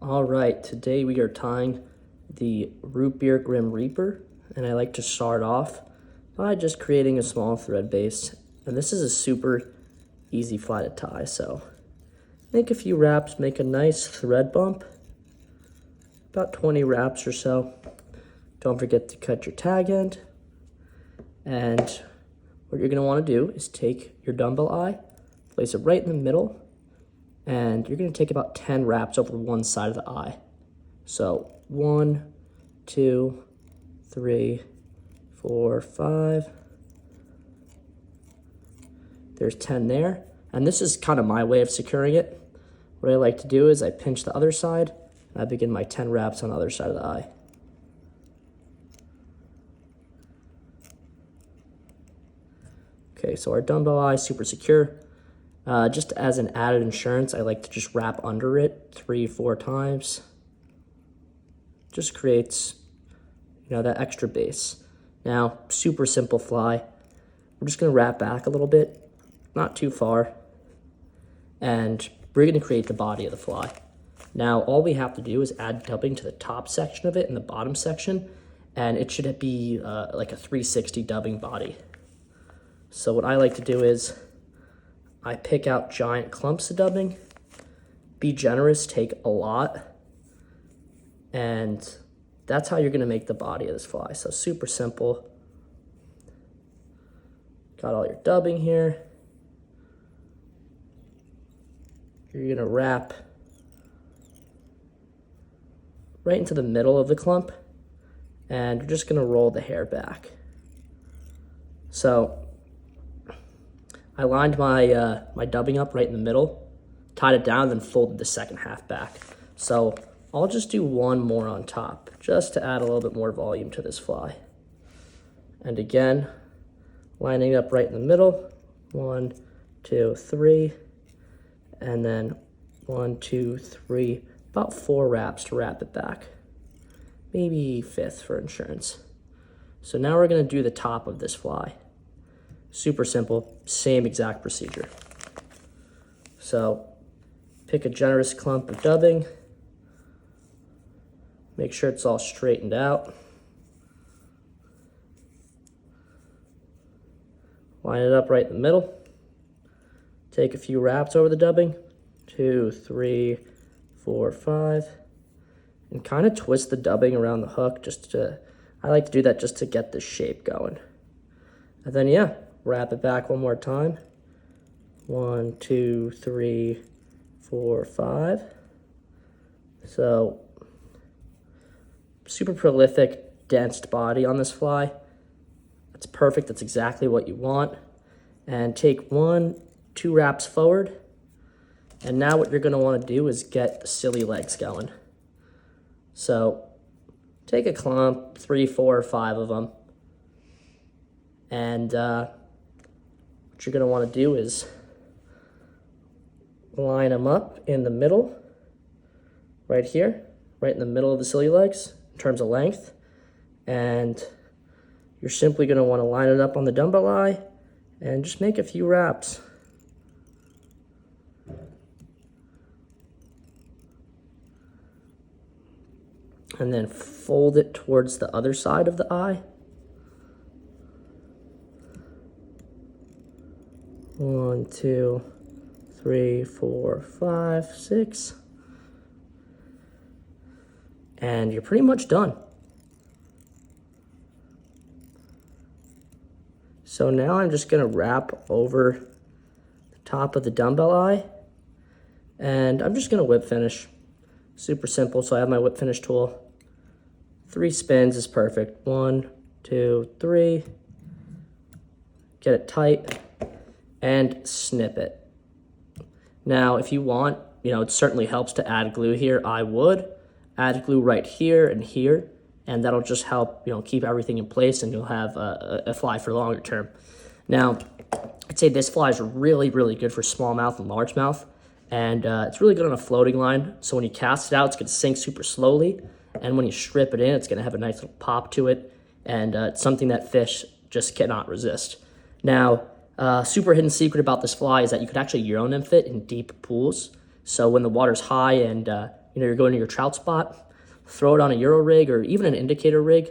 All right, today we are tying the Root Beer Grim Reaper, and I like to start off by just creating a small thread base. And this is a super easy fly to tie, so make a few wraps, make a nice thread bump, about 20 wraps or so. Don't forget to cut your tag end. And what you're gonna wanna do is take your dumbbell eye, place it right in the middle, and you're gonna take about 10 wraps over one side of the eye. So 1, 2, 3, 4, 5. There's 10 there. And this is kind of my way of securing it. What I like to do is I pinch the other side, and I begin my 10 wraps on the other side of the eye. Okay, so our dumbbell eye is super secure. Just as an added insurance, I like to just wrap under it 3-4 times. Just creates, that extra base. Now, super simple fly. We're just gonna wrap back a little bit, not too far, and we're gonna create the body of the fly. Now, all we have to do is add dubbing to the top section of it and the bottom section, and it should be like a 360 dubbing body. So what I like to do is I pick out giant clumps of dubbing, be generous, take a lot, and that's how you're gonna make the body of this fly. So super simple. Got all your dubbing here. You're gonna wrap right into the middle of the clump, and you're just gonna roll the hair back. So I lined my my dubbing up right in the middle, tied it down, then folded the second half back. So I'll just do one more on top, just to add a little bit more volume to this fly. And again, lining up right in the middle, 1, 2, 3, and then 1, 2, 3, about 4 wraps to wrap it back. Maybe 5th for insurance. So now we're gonna do the top of this fly. Super simple, same exact procedure. So pick a generous clump of dubbing, make sure it's all straightened out. Line it up right in the middle. Take a few wraps over the dubbing, 2, 3, 4, 5, and kind of twist the dubbing around the hook I like to do that just to get the shape going. And then wrap it back one more time. 1, 2, 3, 4, 5. So super prolific, dense body on this fly. That's perfect, that's exactly what you want. And take 1, 2 wraps forward. And now what you're gonna wanna do is get the silly legs going. So take a clump, 3, 4, 5 of them. And what you're gonna wanna do is line them up in the middle, right here, right in the middle of the silly legs in terms of length. And you're simply gonna wanna line it up on the dumbbell eye and just make a few wraps. And then fold it towards the other side of the eye. 1, 2, 3, 4, 5, 6. And you're pretty much done. So now I'm just gonna wrap over the top of the dumbbell eye, and I'm just gonna whip finish. Super simple, so I have my whip finish tool. 3 spins is perfect. 1, 2, 3. Get it tight and snip it. Now, if you want, it certainly helps to add glue here. I would add glue right here and here, and that'll just help, keep everything in place, and you'll have a fly for longer term. Now, I'd say this fly is really, really good for smallmouth and largemouth, and it's really good on a floating line. So when you cast it out, it's gonna sink super slowly, and when you strip it in, it's gonna have a nice little pop to it, and it's something that fish just cannot resist. Now, super hidden secret about this fly is that you could actually Euro nymph it in deep pools. So when the water's high and you're going to your trout spot, throw it on a Euro rig or even an indicator rig,